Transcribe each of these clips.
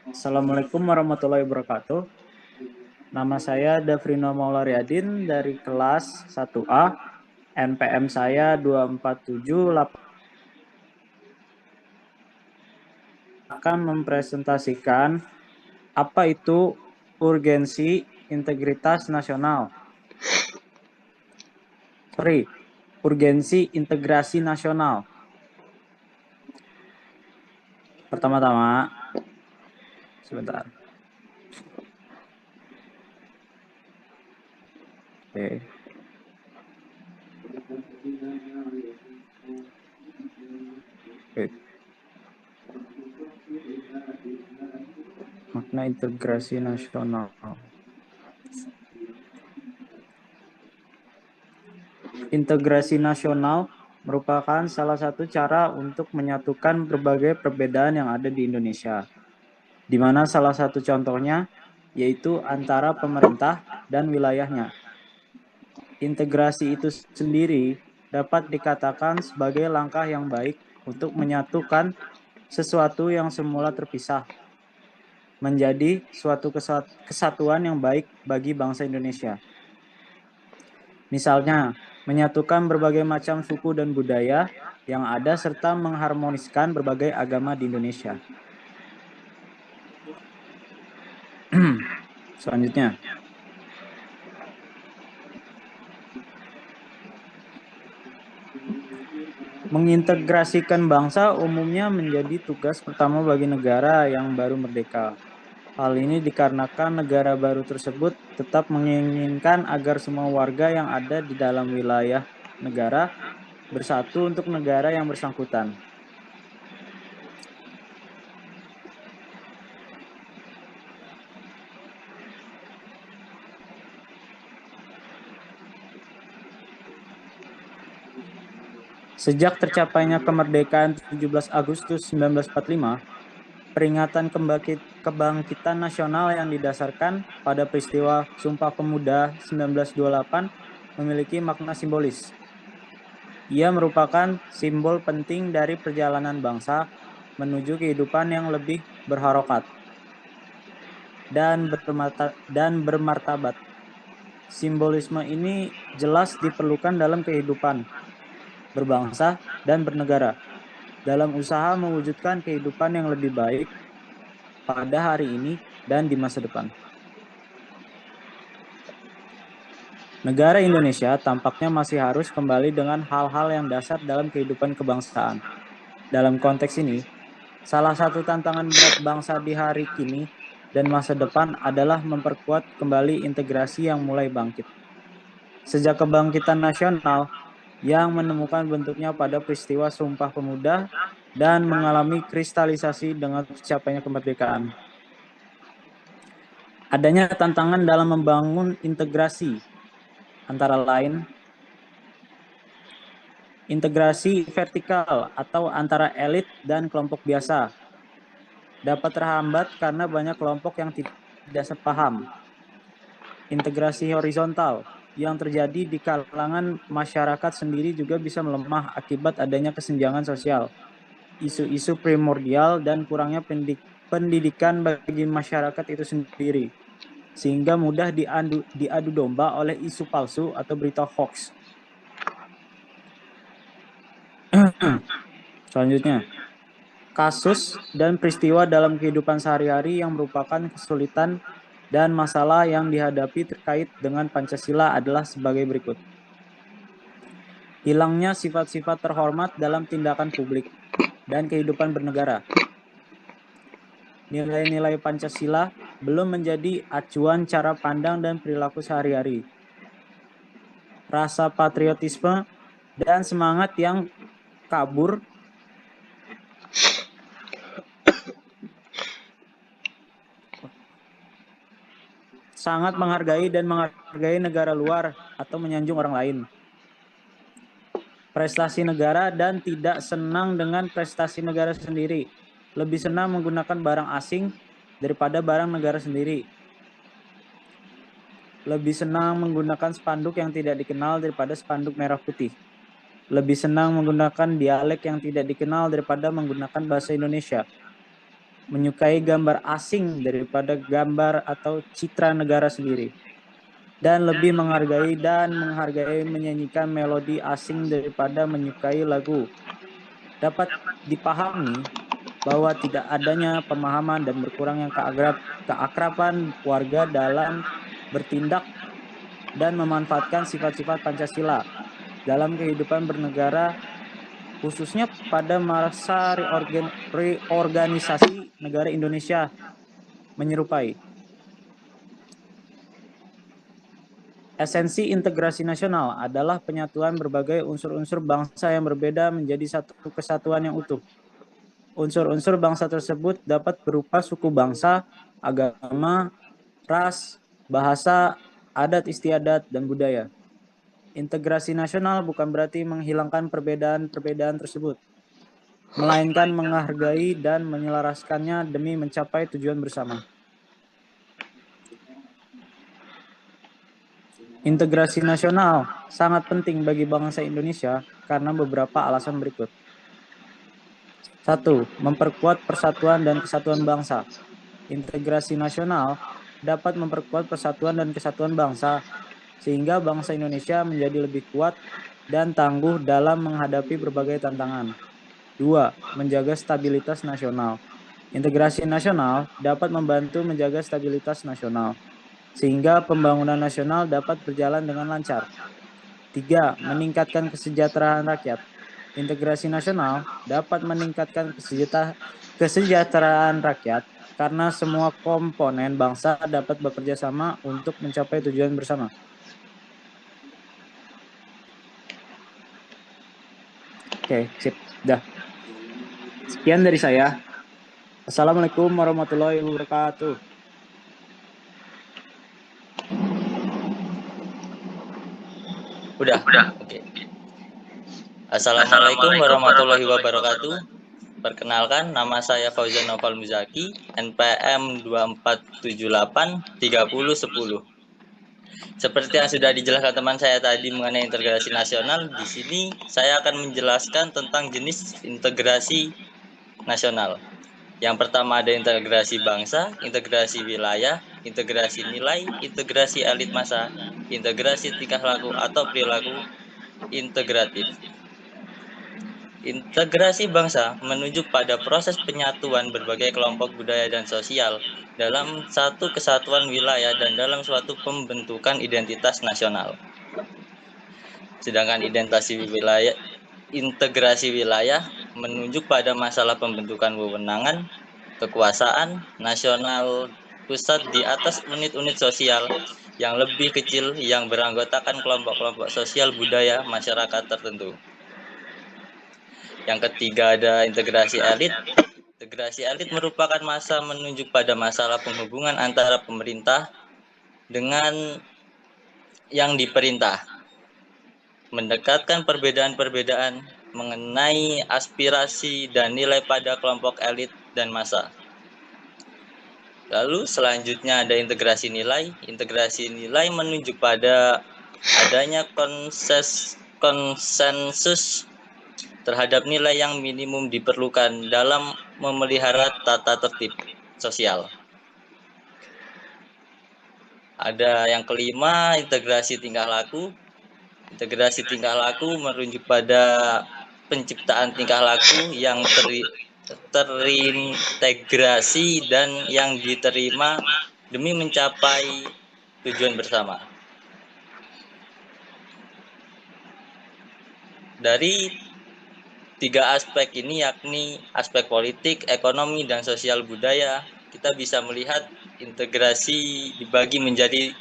Assalamualaikum warahmatullahi wabarakatuh. Nama saya Dafrino Maulariadin dari kelas 1A. NPM saya 2478 akan mempresentasikan apa itu urgensi integritas nasional. Urgensi integrasi nasional. Pertama-tama, sebentar. Oke. Makna integrasi nasional. Integrasi nasional merupakan salah satu cara untuk menyatukan berbagai perbedaan yang ada di Indonesia, di mana salah satu contohnya yaitu antara pemerintah dan wilayahnya. Integrasi itu sendiri dapat dikatakan sebagai langkah yang baik untuk menyatukan sesuatu yang semula terpisah menjadi suatu kesatuan yang baik bagi bangsa Indonesia. Misalnya, menyatukan berbagai macam suku dan budaya yang ada serta mengharmoniskan berbagai agama di Indonesia. Selanjutnya, mengintegrasikan bangsa umumnya menjadi tugas pertama bagi negara yang baru merdeka. Hal ini dikarenakan negara baru tersebut tetap menginginkan agar semua warga yang ada di dalam wilayah negara bersatu untuk negara yang bersangkutan. Sejak tercapainya kemerdekaan 17 Agustus 1945, peringatan kebangkitan nasional yang didasarkan pada peristiwa Sumpah Pemuda 1928 memiliki makna simbolis. Ia merupakan simbol penting dari perjalanan bangsa menuju kehidupan yang lebih berharokat dan bermartabat. Simbolisme ini jelas diperlukan dalam kehidupan berbangsa dan bernegara, dalam usaha mewujudkan kehidupan yang lebih baik pada hari ini dan di masa depan. Negara Indonesia tampaknya masih harus kembali dengan hal-hal yang dasar dalam kehidupan kebangsaan. Dalam konteks ini, salah satu tantangan berat bangsa di hari kini dan masa depan adalah memperkuat kembali integrasi yang mulai bangkit. Sejak kebangkitan nasional yang menemukan bentuknya pada peristiwa Sumpah Pemuda dan mengalami kristalisasi dengan tercapainya kemerdekaan. Adanya tantangan dalam membangun integrasi, antara lain integrasi vertikal atau antara elit dan kelompok biasa dapat terhambat karena banyak kelompok yang tidak sepaham. Integrasi horizontal yang terjadi di kalangan masyarakat sendiri juga bisa melemah akibat adanya kesenjangan sosial, isu-isu primordial dan kurangnya pendidikan bagi masyarakat itu sendiri, sehingga mudah diadu domba oleh isu palsu atau berita hoax. Selanjutnya, kasus dan peristiwa dalam kehidupan sehari-hari yang merupakan kesulitan dan masalah yang dihadapi terkait dengan Pancasila adalah sebagai berikut. Hilangnya sifat-sifat terhormat dalam tindakan publik dan kehidupan bernegara. Nilai-nilai Pancasila belum menjadi acuan cara pandang dan perilaku sehari-hari. Rasa patriotisme dan semangat yang kabur sangat menghargai negara luar atau menyanjung orang lain. Prestasi negara dan tidak senang dengan prestasi negara sendiri. Lebih senang menggunakan barang asing daripada barang negara sendiri. Lebih senang menggunakan spanduk yang tidak dikenal daripada spanduk merah putih. lebih senang menggunakan dialek yang tidak dikenal daripada menggunakan bahasa Indonesia, menyukai gambar asing daripada gambar atau citra negara sendiri, dan lebih menghargai menyanyikan melodi asing daripada menyukai lagu. Dapat dipahami bahwa tidak adanya pemahaman dan berkurangnya keakraban warga dalam bertindak dan memanfaatkan sifat-sifat Pancasila dalam kehidupan bernegara, khususnya pada masa reorganisasi negara Indonesia menyerupai. Esensi integrasi nasional adalah penyatuan berbagai unsur-unsur bangsa yang berbeda menjadi satu kesatuan yang utuh. Unsur-unsur bangsa tersebut dapat berupa suku bangsa, agama, ras, bahasa, adat istiadat, dan budaya. Integrasi nasional bukan berarti menghilangkan perbedaan-perbedaan tersebut, melainkan menghargai dan menyelaraskannya demi mencapai tujuan bersama. Integrasi nasional sangat penting bagi bangsa Indonesia karena beberapa alasan berikut. 1. Memperkuat persatuan dan kesatuan bangsa. Integrasi nasional dapat memperkuat persatuan dan kesatuan bangsa, sehingga bangsa Indonesia menjadi lebih kuat dan tangguh dalam menghadapi berbagai tantangan. 2. Menjaga stabilitas nasional. Integrasi nasional dapat membantu menjaga stabilitas nasional, sehingga pembangunan nasional dapat berjalan dengan lancar. 3. Meningkatkan kesejahteraan rakyat. Integrasi nasional dapat meningkatkan kesejahteraan rakyat karena semua komponen bangsa dapat bekerja sama untuk mencapai tujuan bersama. Oke, sip. Dah. Sekian dari saya. Assalamualaikum warahmatullahi wabarakatuh. Udah. Oke. Assalamualaikum warahmatullahi wabarakatuh. Perkenalkan, nama saya Fauzan Noval Muzaki, NPM 24783010. Seperti yang sudah dijelaskan teman saya tadi mengenai integrasi nasional, di sini saya akan menjelaskan tentang jenis integrasi nasional. Yang pertama ada integrasi bangsa, integrasi wilayah, integrasi nilai, integrasi elit massa, integrasi tingkah laku atau perilaku integratif. Integrasi bangsa menunjuk pada proses penyatuan berbagai kelompok budaya dan sosial dalam satu kesatuan wilayah dan dalam suatu pembentukan identitas nasional. Sedangkan integrasi wilayah menunjuk pada masalah pembentukan wewenangan, kekuasaan nasional pusat di atas unit-unit sosial yang lebih kecil yang beranggotakan kelompok-kelompok sosial budaya masyarakat tertentu. Yang ketiga ada integrasi elit. Integrasi elit merupakan masa menunjuk pada masalah penghubungan antara pemerintah dengan yang diperintah. Mendekatkan perbedaan-perbedaan mengenai aspirasi dan nilai pada kelompok elit dan massa. Lalu selanjutnya ada integrasi nilai. Integrasi nilai menunjuk pada adanya konsensus terhadap nilai yang minimum diperlukan dalam memelihara tata tertib sosial. Ada yang kelima, integrasi tingkah laku. Integrasi tingkah laku merujuk pada penciptaan tingkah laku yang terintegrasi dan yang diterima demi mencapai tujuan bersama. Dari tiga aspek ini, yakni aspek politik, ekonomi, dan sosial budaya, kita bisa melihat integrasi dibagi menjadi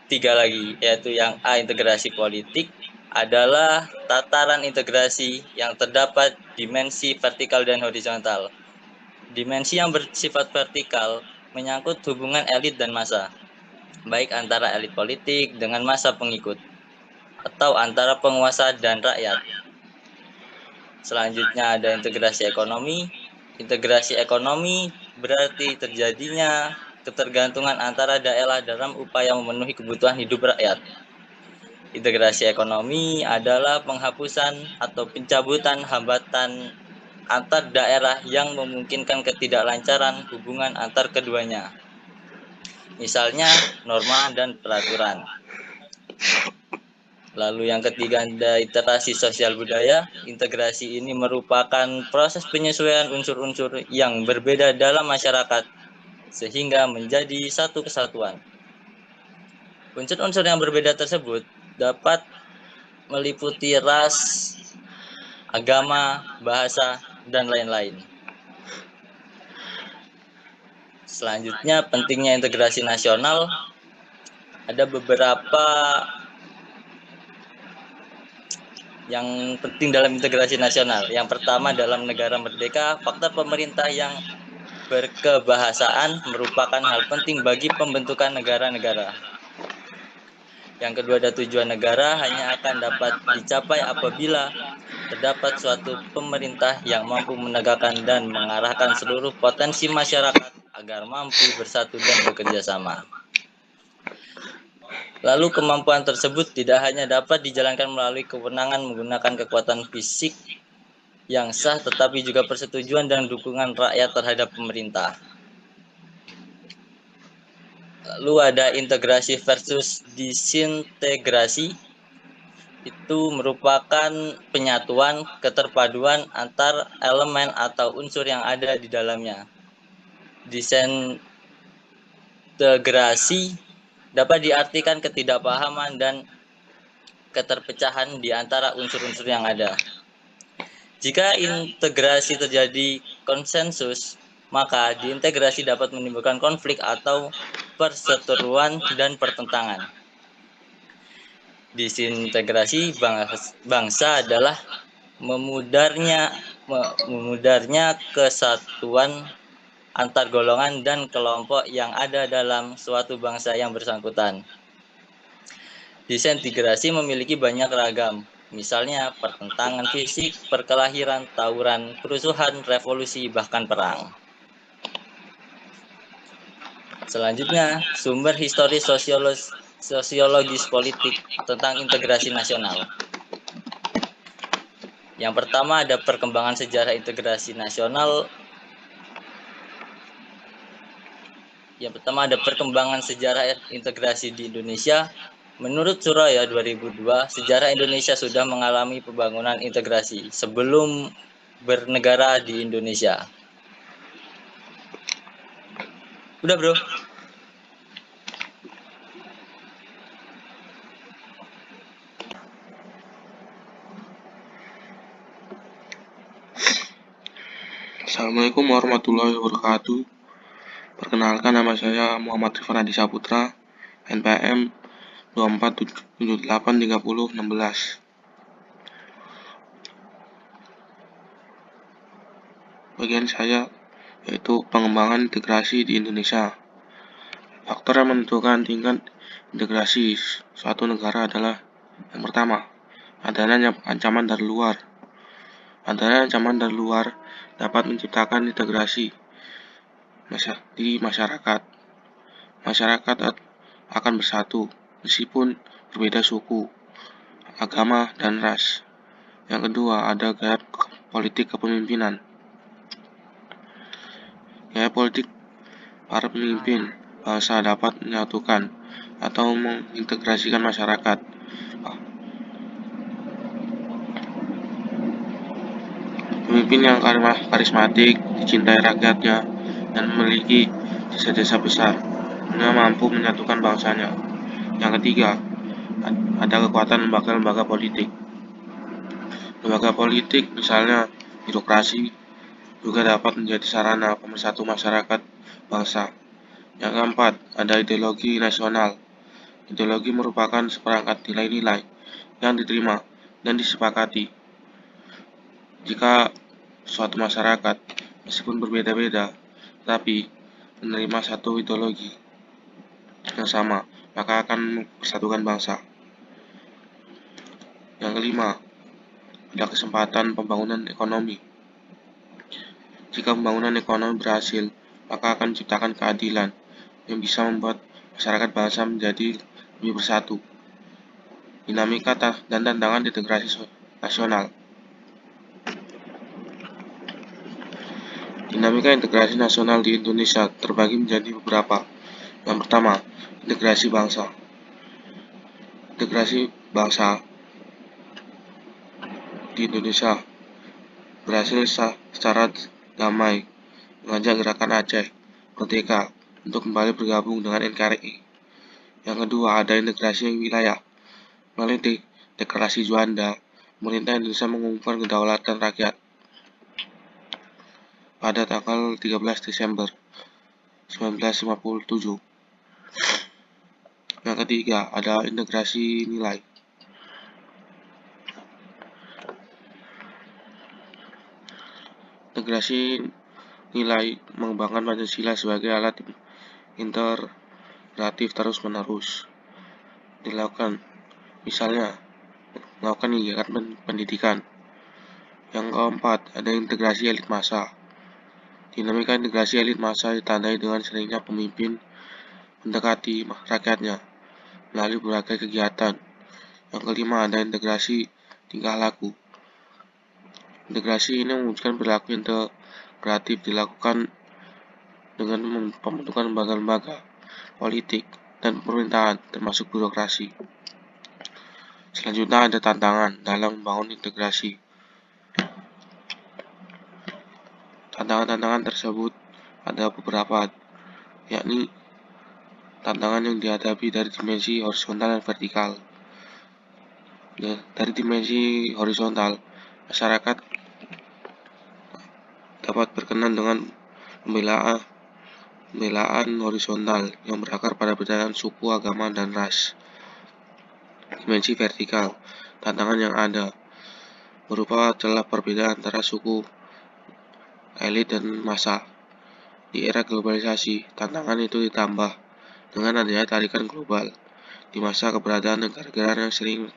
tiga lagi, yaitu yang A, integrasi politik, adalah tataran integrasi yang terdapat dimensi vertikal dan horizontal. Dimensi yang bersifat vertikal menyangkut hubungan elit dan massa, baik antara elit politik dengan massa pengikut, atau antara penguasa dan rakyat. Selanjutnya ada integrasi ekonomi. Integrasi ekonomi berarti terjadinya ketergantungan antara daerah dalam upaya memenuhi kebutuhan hidup rakyat. Integrasi ekonomi adalah penghapusan atau pencabutan hambatan antar daerah yang memungkinkan ketidaklancaran hubungan antar keduanya. Misalnya norma dan peraturan. Lalu yang ketiga ada integrasi sosial budaya. Integrasi ini merupakan proses penyesuaian unsur-unsur yang berbeda dalam masyarakat sehingga menjadi satu kesatuan. Unsur-unsur yang berbeda tersebut dapat meliputi ras, agama, bahasa, dan lain-lain. Selanjutnya, pentingnya integrasi nasional. Ada beberapa yang penting dalam integrasi nasional. Yang pertama, dalam negara merdeka, faktor pemerintah yang berkebahasaan merupakan hal penting bagi pembentukan negara-negara. Yang kedua, ada tujuan negara hanya akan dapat dicapai apabila terdapat suatu pemerintah yang mampu menegakkan dan mengarahkan seluruh potensi masyarakat agar mampu bersatu dan bekerja sama. Lalu kemampuan tersebut tidak hanya dapat dijalankan melalui kewenangan menggunakan kekuatan fisik yang sah, tetapi juga persetujuan dan dukungan rakyat terhadap pemerintah. Lalu ada integrasi versus disintegrasi. Itu merupakan penyatuan, keterpaduan antar elemen atau unsur yang ada di dalamnya. Disintegrasi dapat diartikan ketidakpahaman dan keterpecahan di antara unsur-unsur yang ada. Jika integrasi terjadi konsensus, maka diintegrasi dapat menimbulkan konflik atau perseteruan dan pertentangan. Disintegrasi bangsa adalah memudarnya kesatuan antar golongan dan kelompok yang ada dalam suatu bangsa yang bersangkutan. Disintegrasi memiliki banyak ragam, misalnya pertentangan fisik, perkelahian, tawuran, kerusuhan, revolusi, bahkan perang. Selanjutnya, sumber historis sosiologis politik tentang integrasi nasional. Yang pertama ada perkembangan sejarah integrasi nasional. Yang pertama ada perkembangan sejarah integrasi di Indonesia. Menurut Suraya 2002, sejarah Indonesia sudah mengalami pembangunan integrasi sebelum bernegara di Indonesia. Udah, bro. Assalamualaikum warahmatullahi wabarakatuh. Perkenalkan, nama saya Muhammad Rifan Adi Saputra, NPM 24783016. Bagian saya yaitu pengembangan integrasi di Indonesia. Faktor yang menentukan tingkat integrasi suatu negara adalah yang pertama, adanya ancaman dari luar. Adanya ancaman dari luar dapat menciptakan integrasi di masyarakat. Masyarakat akan bersatu meskipun berbeda suku, agama, dan ras. Yang kedua, ada gaya politik kepemimpinan. Gaya politik para pemimpin bangsa dapat menyatukan atau mengintegrasikan masyarakat. Pemimpin yang karismatik, dicintai rakyatnya, dan memiliki desa-desa besar, mampu menyatukan bangsanya. Yang ketiga, ada kekuatan lembaga-lembaga politik. Lembaga politik, misalnya birokrasi, juga dapat menjadi sarana pemersatu masyarakat bangsa. Yang keempat, ada ideologi nasional. Ideologi merupakan seperangkat nilai-nilai yang diterima dan disepakati. Jika suatu masyarakat, meskipun berbeda-beda, tetapi menerima satu ideologi yang sama, maka akan mempersatukan bangsa. Yang kelima, ada kesempatan pembangunan ekonomi. Jika pembangunan ekonomi berhasil, maka akan menciptakan keadilan yang bisa membuat masyarakat bangsa menjadi lebih bersatu. dinamika dan tantangan integrasi nasional. Dinamika integrasi nasional di Indonesia terbagi menjadi beberapa. Yang pertama, integrasi bangsa. Integrasi bangsa di Indonesia berhasil secara damai mengajak gerakan Aceh Merdeka untuk kembali bergabung dengan NKRI. Yang kedua, ada integrasi wilayah. Melalui deklarasi Juanda, pemerintah Indonesia mengumumkan kedaulatan rakyat pada tanggal 13 Desember 1957. Yang ketiga, ada integrasi nilai. Integrasi nilai mengembangkan Pancasila sebagai alat integratif terus-menerus dilakukan, misalnya melakukan kegiatan pendidikan. Yang keempat, ada integrasi elit massa. Dinamika integrasi elit massa ditandai dengan seringnya pemimpin mendekati rakyatnya melalui berbagai kegiatan. Yang kelima, ada integrasi tingkah laku. Integrasi ini mewujudkan perilaku integratif dilakukan dengan pembentukan lembaga-lembaga politik dan pemerintahan, termasuk birokrasi. Selanjutnya ada tantangan dalam membangun integrasi. Tantangan-tantangan tersebut ada beberapa, yakni tantangan yang dihadapi dari dimensi horizontal dan vertikal. Dari dimensi horizontal, masyarakat dapat berkenan dengan pembelaan horizontal yang berakar pada perbedaan suku, agama, dan ras. Dimensi vertikal, tantangan yang ada berupa celah perbedaan antara suku, elit, dan massa. Di era globalisasi, tantangan itu ditambah dengan adanya tarikan global di masa keberadaan negara-negara yang sering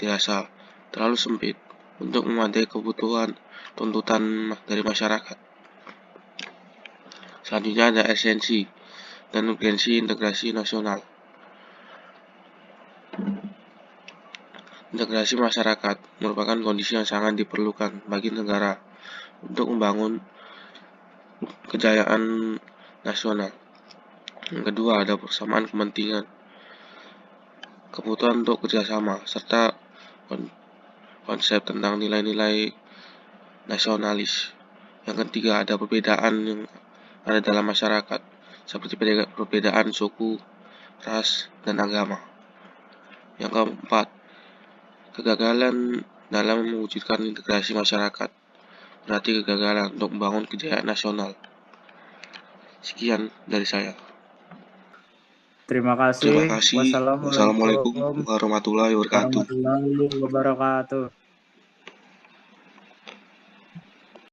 dirasa terlalu sempit untuk memadai kebutuhan tuntutan dari masyarakat. Selanjutnya ada esensi dan urgensi integrasi nasional. Integrasi masyarakat merupakan kondisi yang sangat diperlukan bagi negara untuk membangun kejayaan nasional. Yang kedua, ada persamaan kepentingan, kebutuhan untuk kerjasama, serta konsep tentang nilai-nilai nasionalis. Yang ketiga, ada perbedaan yang ada dalam masyarakat, seperti perbedaan suku, ras, dan agama. Yang keempat, kegagalan dalam mewujudkan integrasi masyarakat, berarti kegagalan untuk membangun kejayaan nasional. Sekian dari saya. Terima kasih. Wassalamualaikum warahmatullahi wabarakatuh. warahmatullahi wabarakatuh.